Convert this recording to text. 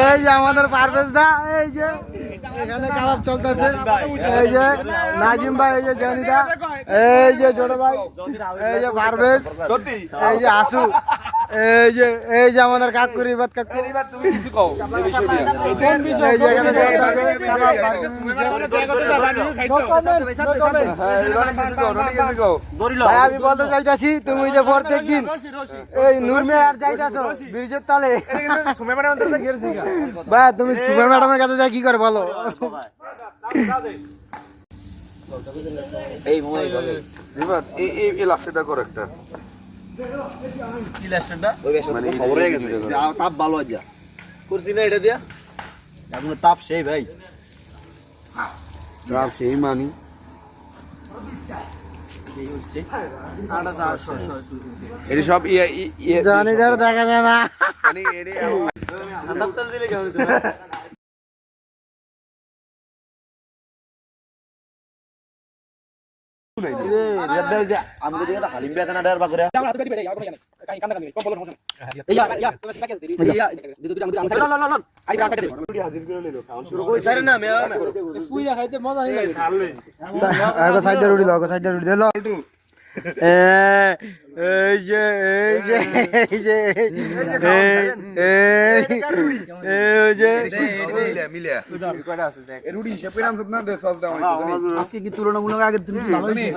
এই যে আমাদের পারভেজ দা, এই যে এখানে কাবাব চলতেছে, এই যে নাজিম ভাই, এই যে জনিদা, এই যে ছোট ভাই, এই যে পারভেজ, এই যে আসু, এই যে আমাদের কাকুরি বাদ কাকুরি বাদ। তুমি কিছু কও এই বিষয় নিয়ে? এই যে এখানে চলতেছে কাবাব বার্গার। ভাই আমি বলতে চাইতাছি, তুমি যে প্রত্যেকদিন এই নূরমে আর যাইতাছো ব্রিজের তলে, ভাই তুমি সুপার ম্যাডামের কাছে যাই কি করে বলো? এই মোবাইল রিবাত এই লাস্টটা কর একটা। কি লাস্টটা? ওই মানে খবর হয়ে গেছে যা তাপ ভালো আজ করছি না এটা দিয়া। এখন তাপ সেই ভাই, তাপ সেই মানি এটি সব জনিদার দেখা যায় না, মানে এটি হাতাল দিলে কেমন হতো? আমি তো এটা হালিম বেদনা ডার বাগরে সাইডে রুটি দাও, সাইডে রুটি দিলো। এই যে এই যে এই যে রুটি হিসেবে নাম সব না দে সস দাও আজকে কি তুলনামূলক আগের দিন ভালো হয়েছে?